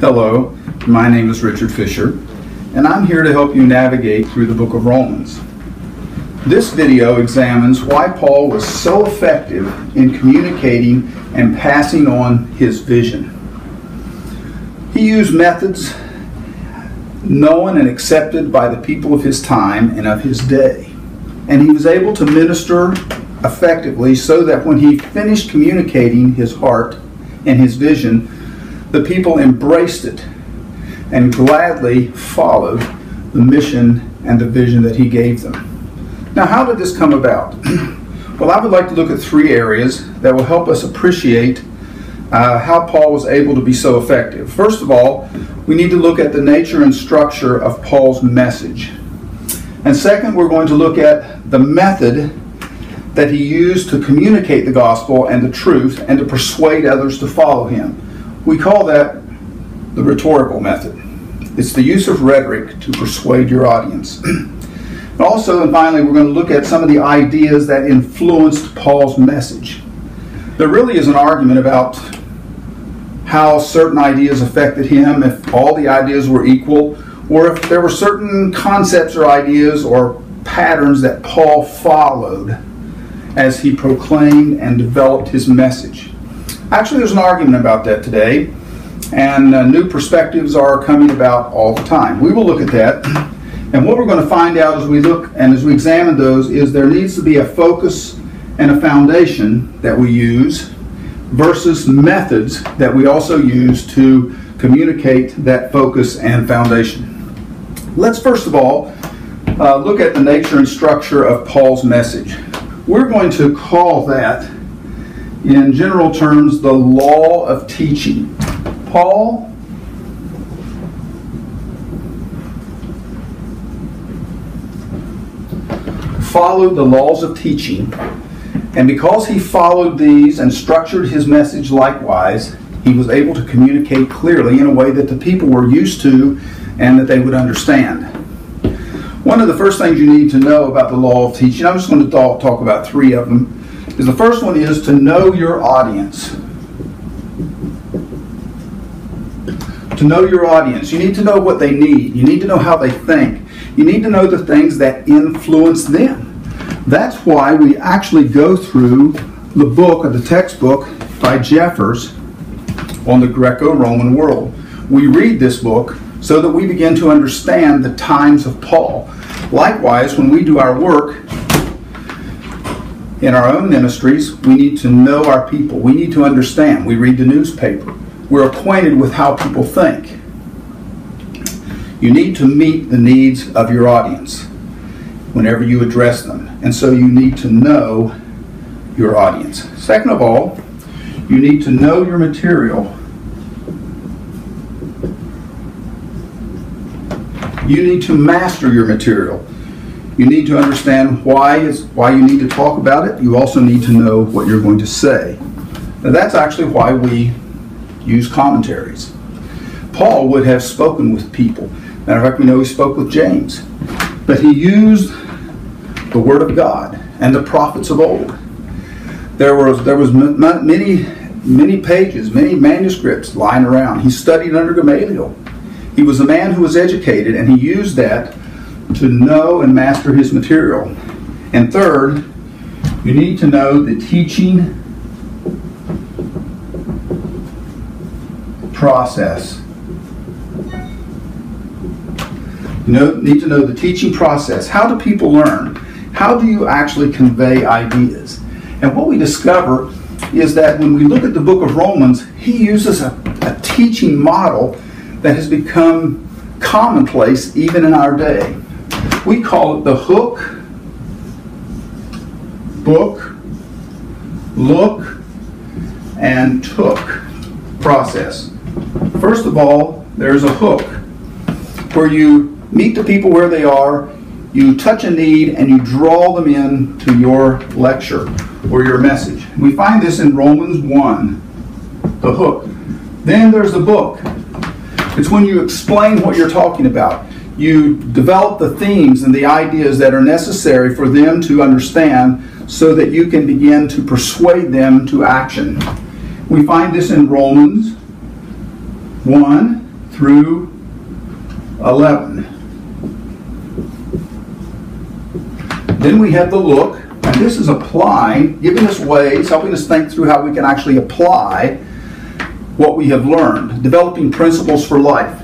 Hello, my name is Richard Fisher, and I'm here to help you navigate through the book of Romans. This video examines why Paul was so effective in communicating and passing on his vision. He used methods known and accepted by the people of his time and of his day, and he was able to minister effectively so that when he finished communicating his heart and his vision, the people embraced it and gladly followed the mission and the vision that he gave them. Now, how did this come about? Well, I would like to look at three areas that will help us appreciate how Paul was able to be so effective. First of all, we need to look at the nature and structure of Paul's message. And second, we're going to look at the method that he used to communicate the gospel and the truth and to persuade others to follow him. We call that the rhetorical method. It's the use of rhetoric to persuade your audience. Also, and finally, we're going to look at some of the ideas that influenced Paul's message. There really is an argument about how certain ideas affected him, if all the ideas were equal, or if there were certain concepts or ideas or patterns that Paul followed as he proclaimed and developed his message. Actually, there's an argument about that today, and new perspectives are coming about all the time. We will look at that, and what we're going to find out as we look and as we examine those is there needs to be a focus and a foundation that we use versus methods that we also use to communicate that focus and foundation. Let's first of all look at the nature and structure of Paul's message. We're going to call that, in general terms, the law of teaching. Paul followed the laws of teaching, and because he followed these and structured his message likewise, he was able to communicate clearly in a way that the people were used to and that they would understand. One of the first things you need to know about the law of teaching, I'm just going to talk about three of them, is the first one is to know your audience. To know your audience. You need to know what they need. You need to know how they think. You need to know the things that influence them. That's why we actually go through the book, or the textbook, by Jeffers on the Greco-Roman world. We read this book so that we begin to understand the times of Paul. Likewise, when we do our work in our own ministries, we need to know our people. We need to understand. We read the newspaper. We're acquainted with how people think. You need to meet the needs of your audience whenever you address them. And so you need to know your audience. Second of all, you need to know your material. You need to master your material. You need to understand why you need to talk about it. You also need to know what you're going to say. Now, that's actually why we use commentaries. Paul would have spoken with people. Matter of fact, we know he spoke with James. But he used the Word of God and the prophets of old. There was many pages, many manuscripts lying around. He studied under Gamaliel. He was a man who was educated, and he used that to know and master his material. And third, you need to know the teaching process. You need to know the teaching process. How do people learn? How do you actually convey ideas? And what we discover is that when we look at the book of Romans, he uses a teaching model that has become commonplace even in our day. We call it the hook, book, look, and took process. First of all, there's a hook where you meet the people where they are, you touch a need, and you draw them in to your lecture or your message. We find this in Romans 1, the hook. Then there's the book. It's when you explain what you're talking about. You develop the themes and the ideas that are necessary for them to understand so that you can begin to persuade them to action. We find this in Romans 1 through 11. Then we have the look, and this is applying, giving us ways, helping us think through how we can actually apply what we have learned, developing principles for life.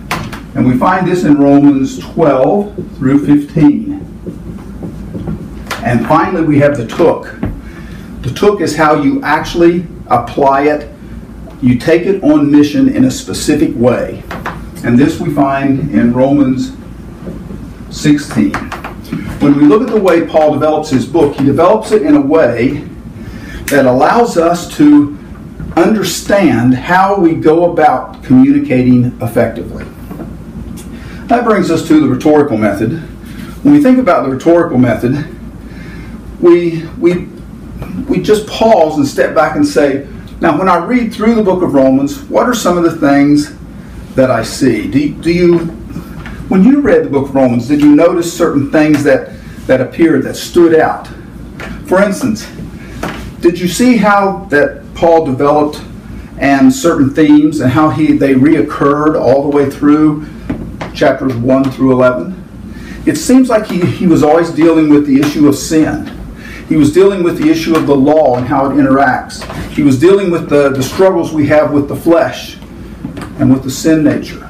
And we find this in Romans 12 through 15. And finally, we have the took. The took is how you actually apply it. You take it on mission in a specific way. And this we find in Romans 16. When we look at the way Paul develops his book, he develops it in a way that allows us to understand how we go about communicating effectively. That brings us to the rhetorical method. When we think about the rhetorical method, we just pause and step back and say, now when I read through the book of Romans, what are some of the things that I see? When you read the book of Romans, did you notice certain things that appeared, that stood out? For instance, did you see how that Paul developed and certain themes and how they reoccurred all the way through chapters 1 through 11? It seems like he was always dealing with the issue of sin. He was dealing with the issue of the law and how it interacts. He was dealing with the struggles we have with the flesh and with the sin nature.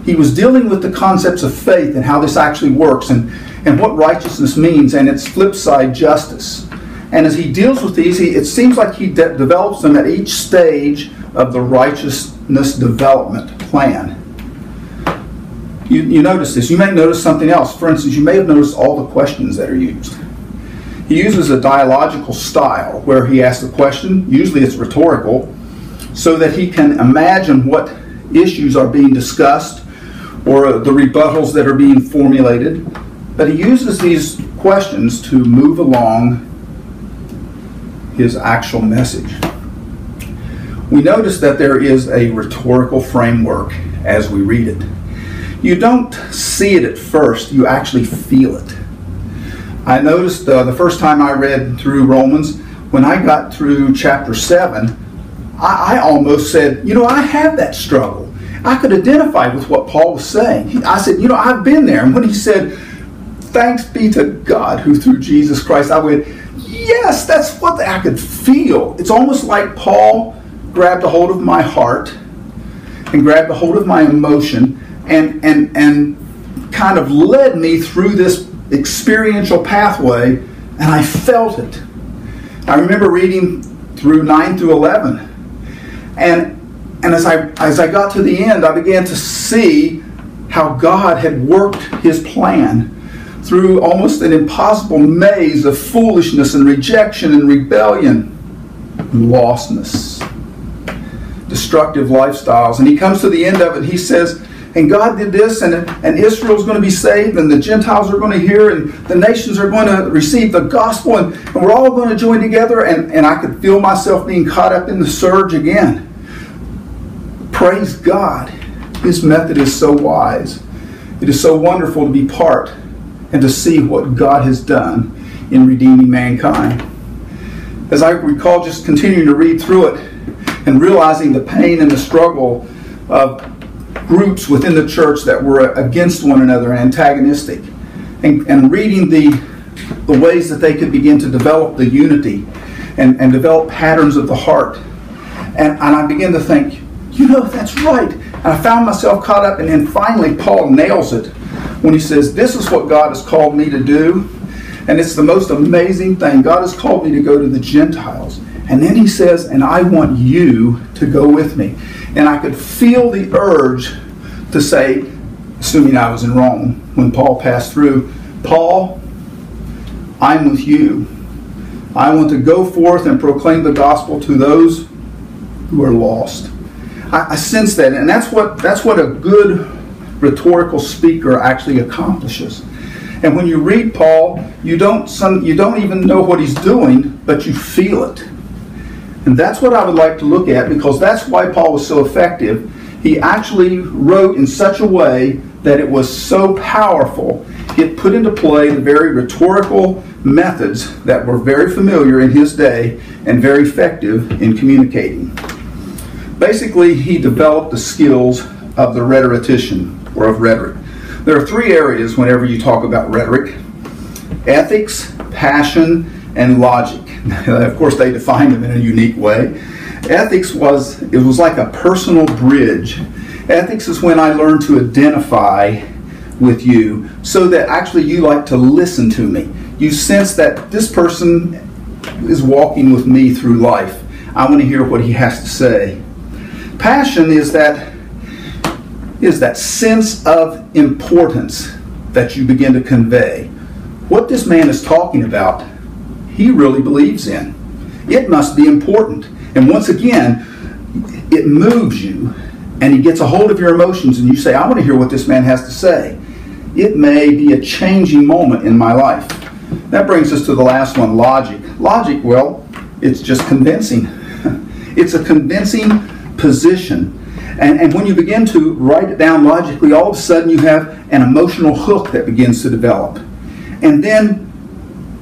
He was dealing with the concepts of faith and how this actually works and what righteousness means and its flip side, justice. And as he deals with these, it seems like he develops them at each stage of the righteousness development plan. You notice this. You may notice something else. For instance, you may have noticed all the questions that are used. He uses a dialogical style where he asks a question, usually it's rhetorical, so that he can imagine what issues are being discussed or the rebuttals that are being formulated. But he uses these questions to move along his actual message. We notice that there is a rhetorical framework as we read it. You don't see it at first, you actually feel it. I noticed the first time I read through Romans, when I got through chapter 7, I almost said, I have that struggle. I could identify with what Paul was saying. I said, I've been there. And when he said, thanks be to God who through Jesus Christ, I went, yes, that's what I could feel. It's almost like Paul grabbed a hold of my heart and grabbed a hold of my emotion and kind of led me through this experiential pathway, and I felt it. I remember reading through 9 through 11, and as I got to the end, I began to see how God had worked his plan through almost an impossible maze of foolishness and rejection and rebellion and lostness, destructive lifestyles. And he comes to the end of it, he says, and God did this, and Israel's going to be saved, and the Gentiles are going to hear, and the nations are going to receive the gospel, and we're all going to join together, and I could feel myself being caught up in the surge again. Praise God. His method is so wise. It is so wonderful to be part and to see what God has done in redeeming mankind. As I recall just continuing to read through it and realizing the pain and the struggle of groups within the church that were against one another, antagonistic, and reading the ways that they could begin to develop the unity and develop patterns of the heart. And I began to think, that's right. And I found myself caught up, and then finally Paul nails it when he says, this is what God has called me to do. And it's the most amazing thing. God has called me to go to the Gentiles. And then he says, and I want you to go with me. And I could feel the urge to say, assuming I was in Rome when Paul passed through, Paul, I'm with you. I want to go forth and proclaim the gospel to those who are lost. I sense that, and that's what a good rhetorical speaker actually accomplishes. And when you read Paul, you don't even know what he's doing, but you feel it. And that's what I would like to look at, because that's why Paul was so effective. He actually wrote in such a way that it was so powerful, it put into play the very rhetorical methods that were very familiar in his day and very effective in communicating. Basically, he developed the skills of the rhetorician, or of rhetoric. There are three areas whenever you talk about rhetoric: ethics, passion, and logic. Of course, they defined them in a unique way. Ethics was like a personal bridge. Ethics is when I learned to identify with you so that actually you like to listen to me. You sense that this person is walking with me through life. I want to hear what he has to say. Passion is that sense of importance that you begin to convey. What this man is talking about, he really believes in. It must be important. And once again, it moves you, and he gets a hold of your emotions, and you say, I want to hear what this man has to say. It may be a changing moment in my life. That brings us to the last one, logic. Logic, well, it's just convincing. It's a convincing position. And when you begin to write it down logically, all of a sudden you have an emotional hook that begins to develop. And then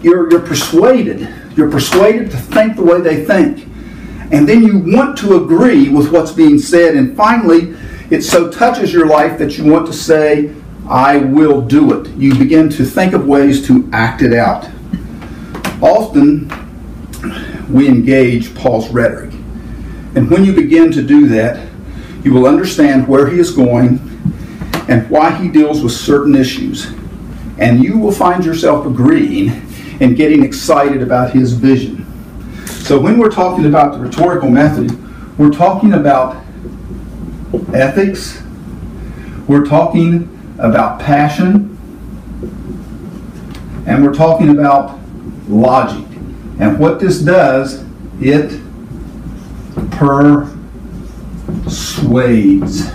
you're persuaded. You're persuaded to think the way they think. And then you want to agree with what's being said. And finally, it so touches your life that you want to say, I will do it. You begin to think of ways to act it out. Often, we engage Paul's rhetoric. And when you begin to do that, you will understand where he is going and why he deals with certain issues. And you will find yourself agreeing and getting excited about his vision. So when we're talking about the rhetorical method, we're talking about ethics, we're talking about passion, and we're talking about logic. And what this does, it persuades.